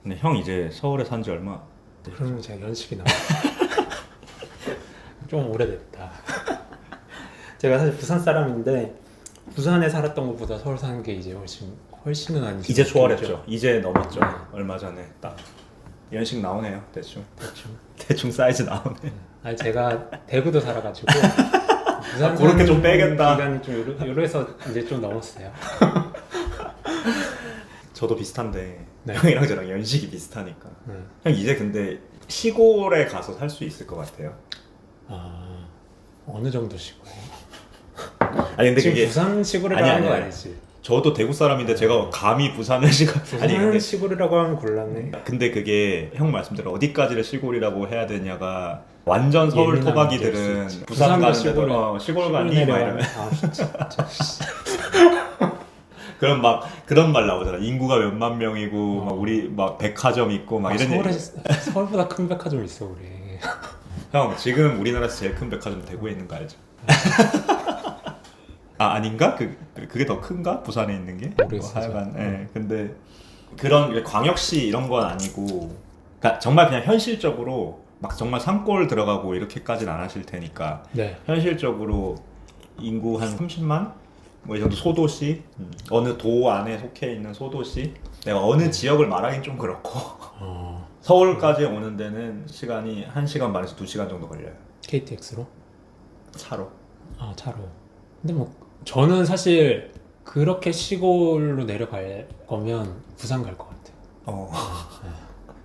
근데 형 이제 서울에 산 지 얼마? 그러면 제가 연식이 나와요. 좀 오래됐다. 제가 사실 부산 사람인데 부산에 살았던 것보다 서울 사는 게 이제 훨씬은 아니죠. 이제 초월했죠. 이제 넘었죠. 얼마 전에 딱 연식 나오네요. 대충 사이즈 나오네. 아니 제가 대구도 살아가지고 부산 그렇게 좀 사는 빼겠다. 기간이 좀 요래서 이제 좀 넘었어요. 저도 비슷한데 네. 형이랑 저랑 연식이 비슷하니까. 형 이제 근데 시골에 가서 살 수 있을 것 같아요. 아 어느 정도 시골? 아니 근데 지금 그게 부산 시골이라고 아니, 하는 거 아니. 아니지? 저도 대구 사람인데 제가 감히 부산을 시골 아니 부산 근데 시골이라고 하면 곤란해. 근데 그게 형 말씀대로 어디까지를 시골이라고 해야 되냐가 완전 서울 예민한 토박이들은 문제일 수 있지. 부산 가는데도 시골에 시골 가니 막 이러면 아 진짜. 그런 막 그런 말 나오잖아. 인구가 몇만 명이고 막 우리 막 백화점 있고 막 이런 서울에 얘기. 서울보다 큰 백화점 있어 우리. 형 지금 우리나라에서 제일 큰 백화점 대구에 있는 거 알죠? 아 아닌가? 그게 더 큰가? 부산에 있는 게? 모르겠어요. 하여간 예. 근데 그런 광역시 이런 건 아니고 그러니까 정말 그냥 현실적으로 막 정말 산골 들어가고 이렇게까지는 안 하실 테니까 네. 현실적으로 인구 한 30만? 뭐 이 정도 소도시? 어느 도 안에 속해 있는 소도시? 내가 어느 지역을 말하긴 좀 그렇고 서울까지 오는 데는 시간이 1시간 반에서 2시간 정도 걸려요. KTX로? 차로. 아 차로. 근데 뭐 저는 사실 그렇게 시골로 내려갈 거면 부산 갈 것 같아요.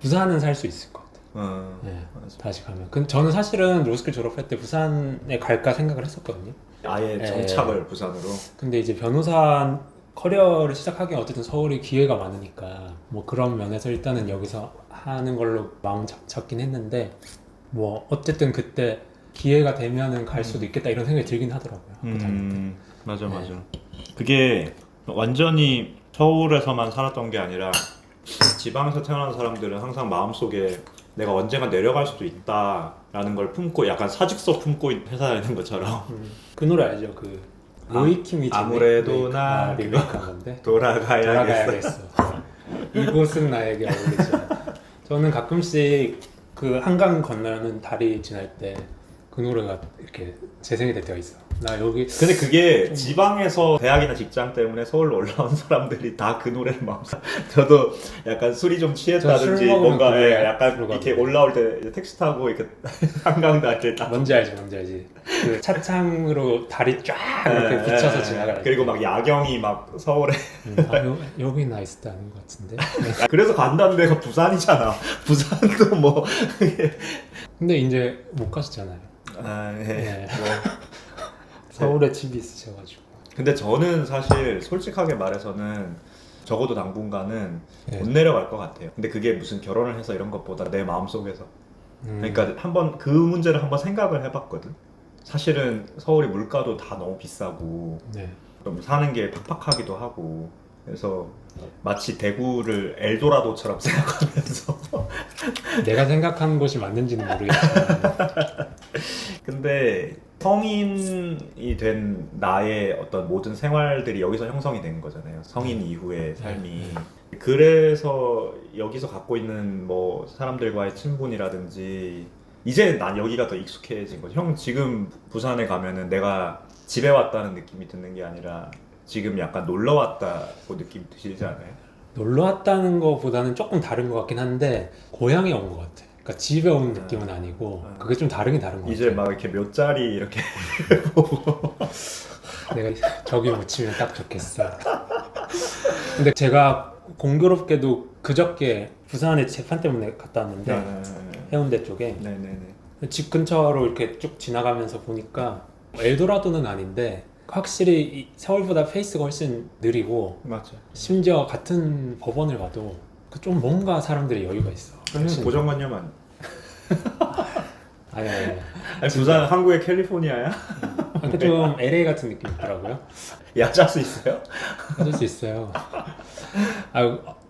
부산은 살 수 있을 것 같아요. 네, 맞아. 다시 가면. 근데 저는 사실은 로스쿨 졸업할 때 부산에 갈까 생각을 했었거든요. 아예 정착을 부산으로. 근데 이제 변호사 커리어를 시작하기엔 어쨌든 서울이 기회가 많으니까 뭐 그런 면에서 일단은 여기서 하는 걸로 마음 잡긴 했는데 뭐 어쨌든 그때 기회가 되면은 갈 수도 있겠다 이런 생각이 들긴 하더라고요. 학교 다닐 때. 맞아. 그게 완전히 서울에서만 살았던 게 아니라 지방에서 태어난 사람들은 항상 마음속에 내가 언젠가 내려갈 수도 있다라는 걸 품고 약간 사직서 품고 회사에 있는 것처럼 그 노래 알죠? 그 로이킴이 아무래도 나 리메이크한 건데 돌아가야겠어. 이곳은 나에게 어울리지 않아. 저는 가끔씩 그 한강 건너는 다리 지날 때 그 노래가 이렇게 재생이 될 때가 있어. 나 여기 근데 그게 지방에서 대학이나 직장 때문에 서울로 올라온 사람들이 다 그 노래를 마음속. 저도 약간 술이 좀 취했다든지 술 먹으면 뭔가 그게 약간 들어가거든요. 이렇게 올라올 때 이제 택시 타고 이렇게 한강 다닐 때 뭔지 알지? 그 차창으로 다리 쫙 이렇게 붙여서 지나갈 때. 그리고 막 야경이 막 서울에 여기 나이스다 하는 것 같은데. 그래서 간다는 데가 부산이잖아. 부산도 뭐 근데 이제 못 가시잖아요. 네. 뭐. 서울에 집이 있으셔가지고. 근데 저는 사실 솔직하게 말해서는 적어도 당분간은 네. 못 내려갈 것 같아요. 근데 그게 무슨 결혼을 해서 이런 것보다 내 마음속에서 그러니까 한번 그 문제를 한번 생각을 해봤거든. 사실은 서울이 물가도 다 너무 비싸고 네. 좀 사는 게 팍팍하기도 하고 그래서 마치 대구를 엘도라도처럼 생각하면서 내가 생각하는 것이 맞는지는 모르겠지만 근데 성인이 된 나의 어떤 모든 생활들이 여기서 형성이 된 거잖아요. 성인 이후의 삶이. 그래서 여기서 갖고 있는 뭐 사람들과의 친분이라든지 이제 난 여기가 더 익숙해진 거죠. 형 지금 부산에 가면은 내가 집에 왔다는 느낌이 드는 게 아니라 지금 약간 놀러 왔다고 느낌이 드시지 않아요? 놀러 왔다는 것보다는 조금 다른 것 같긴 한데 고향에 온 것 같아. 그러니까 집에 온 느낌은 아니고 그게 좀 다르긴 다른 것 같아. 이제 막 이렇게 몇 자리 이렇게 내가 저기 묻히면 딱 좋겠어. 근데 제가 공교롭게도 그저께 부산에 재판 때문에 갔다 왔는데 해운대 쪽에 집 근처로 이렇게 쭉 지나가면서 보니까 엘도라도는 아닌데 확실히 이 서울보다 페이스가 훨씬 느리고 맞죠. 심지어 같은 법원을 봐도 그 좀 뭔가 사람들이 여유가 있어. 고정관념 아니? 아니. 아니 부산 한국의 캘리포니아야? 그러니까 좀 LA 같은 느낌이 있더라고요. 야자수 있어요? 그럴 수 있어요.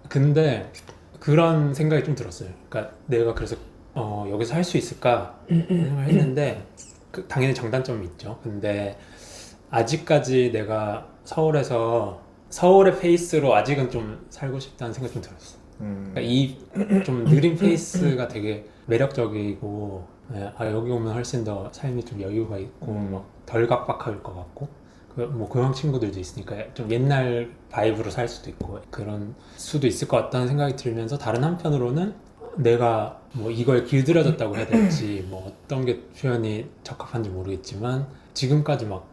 근데 그런 생각이 좀 들었어요. 그러니까 내가 그래서 여기서 할 수 있을까 생각을 했는데 당연히 장단점이 있죠. 근데 아직까지 내가 서울에서 서울의 페이스로 아직은 좀 살고 싶다는 생각이 좀 들었어. 그러니까 이 좀 느린 페이스가 되게 매력적이고 예, 아 여기 오면 훨씬 더 삶이 좀 여유가 있고 뭐 덜 각박할 것 같고 뭐 고향 친구들도 있으니까 좀 옛날 바이브로 살 수도 있고 그런 수도 있을 것 같다는 생각이 들면서 다른 한편으로는 내가 뭐 이걸 길들여졌다고 해야 될지 뭐 어떤 게 표현이 적합한지 모르겠지만 지금까지 막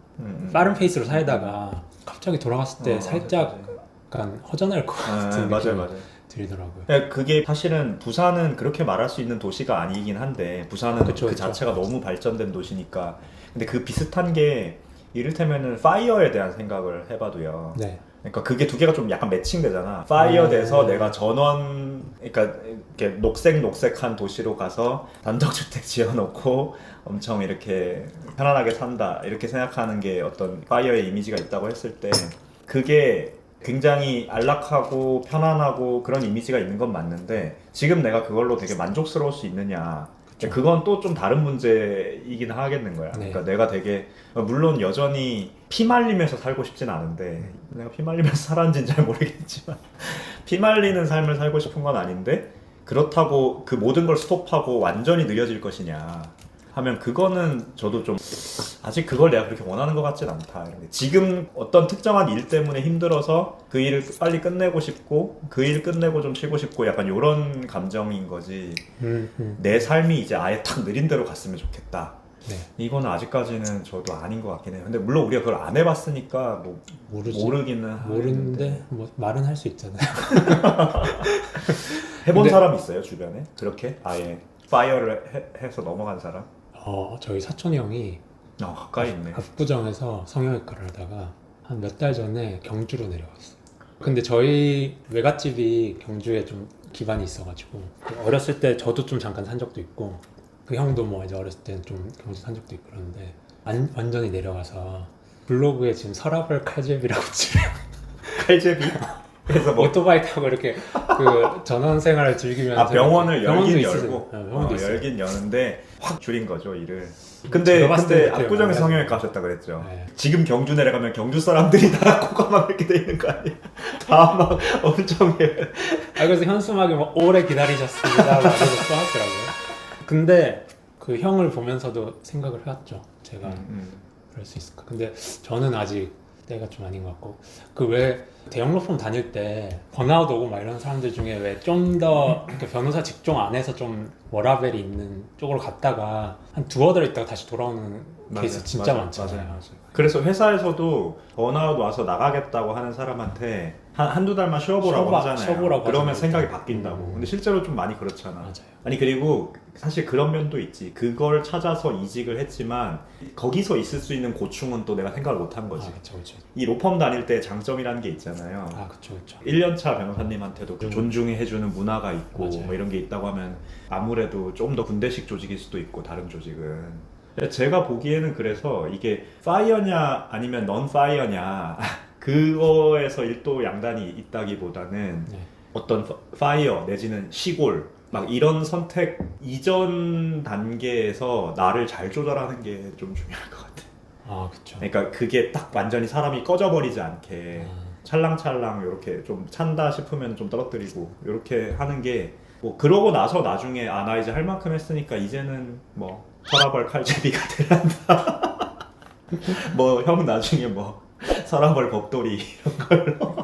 빠른 페이스로 살다가 갑자기 돌아갔을 때 살짝 약간 허전할 것 같은 느낌이 맞아요. 들더라고요. 그게 사실은 부산은 그렇게 말할 수 있는 도시가 아니긴 한데 부산은 그쵸, 그 그쵸. 자체가 너무 발전된 도시니까 근데 그 비슷한 게 이를테면은 파이어에 대한 생각을 해봐도요. 네. 그러니까 그게 두 개가 좀 약간 매칭되잖아. 파이어 돼서 내가 전원 그러니까 이렇게 녹색한 도시로 가서 단독주택 지어놓고 엄청 이렇게 편안하게 산다 이렇게 생각하는 게 어떤 파이어의 이미지가 있다고 했을 때 그게 굉장히 안락하고 편안하고 그런 이미지가 있는 건 맞는데 지금 내가 그걸로 되게 만족스러울 수 있느냐 그건 또 좀 다른 문제이긴 하겠는 거야. 네. 그러니까 내가 되게 물론 여전히 피말리면서 살고 싶진 않은데 내가 피말리면서 살았는지는 잘 모르겠지만 피말리는 삶을 살고 싶은 건 아닌데 그렇다고 그 모든 걸 스톱하고 완전히 느려질 것이냐 하면 그거는 저도 좀 아직 그걸 내가 그렇게 원하는 것 같진 않다. 지금 어떤 특정한 일 때문에 힘들어서 그 일을 빨리 끝내고 싶고 그 일 끝내고 좀 쉬고 싶고 약간 이런 감정인 거지 내 삶이 이제 아예 탁 느린 대로 갔으면 좋겠다. 네. 이거는 아직까지는 저도 아닌 것 같긴 해요. 근데 물론 우리가 그걸 안 해봤으니까 뭐 모르기는 모르는데 뭐 말은 할 수 있잖아요. 해본 근데- 사람 있어요 주변에? 그렇게 아예 파이어를 해서 넘어간 사람? 저희 사촌 형이 가까이 있네. 압구정에서 성형외과를 하다가 한 몇 달 전에 경주로 내려갔어요. 근데 저희 외갓집이 경주에 좀 기반이 있어가지고 어렸을 때 저도 좀 잠깐 산 적도 있고 그 형도 뭐 이제 어렸을 때는 좀 경주 산 적도 있고 그런데 완전히 내려가서 블로그에 지금 서라벌 칼제비라고 치면 칼제비? 그래서 뭐 오토바이 타고 이렇게 그 전원 생활을 즐기면서 병원을 병원도 열긴 있어요. 열고 병원도 있어요. 열긴 여는데 확 줄인 거죠 일을. 제가 근데 봤을 때 그렇게 압구정에서 많이 성형외과 하셨다 그랬죠. 네. 지금 경주 내려가면 경주 사람들이 다 코가만 이렇게 돼 있는 거 아니야? 다 막 엄청 그래서 현수막에 뭐 오래 기다리셨습니다 라고 써놨더라고요. 근데 그 형을 보면서도 생각을 해왔죠. 제가 그럴 수 있을까. 근데 저는 아직 때가 좀 아닌 것 같고 그 왜 대형 로펌 다닐 때 번아웃 오고 막 이런 사람들 중에 왜 좀 더 변호사 직종 안에서 좀 워라밸이 있는 쪽으로 갔다가 한 두어 달 있다가 다시 돌아오는 케이스 진짜 많잖아요. 맞아요. 그래서 회사에서도 번아웃 와서 나가겠다고 하는 사람한테 한두 달만 쉬어보라고 하잖아요. 쉬어보라고 그러면 하잖아요. 생각이 바뀐다고. 근데 실제로 좀 많이 그렇잖아. 맞아요. 아니 그리고 사실 그런 면도 있지. 그걸 찾아서 이직을 했지만 거기서 있을 수 있는 고충은 또 내가 생각을 못 한 거지. 그쵸. 이 로펌 다닐 때 장점이라는 게 있잖아요. 그쵸. 1년차 변호사님한테도 존중해주는 문화가 있고 맞아요. 뭐 이런 게 있다고 하면 아무래도 좀 더 군대식 조직일 수도 있고 다른 조직은 제가 보기에는 그래서 이게 파이어냐 아니면 넌 파이어냐 그거에서 일도 양단이 있다기보다는 네. 어떤 파이어 내지는 시골 막 이런 선택 이전 단계에서 나를 잘 조절하는 게 좀 중요할 것 같아. 그쵸. 그러니까 그게 딱 완전히 사람이 꺼져버리지 않게 찰랑찰랑 이렇게 좀 찬다 싶으면 좀 떨어뜨리고 이렇게 하는 게 뭐 그러고 나서 나중에 나 이제 할 만큼 했으니까 이제는 뭐 서라벌 칼제비가 되란다 뭐 형 나중에 뭐 서라벌 법돌이 이런 걸로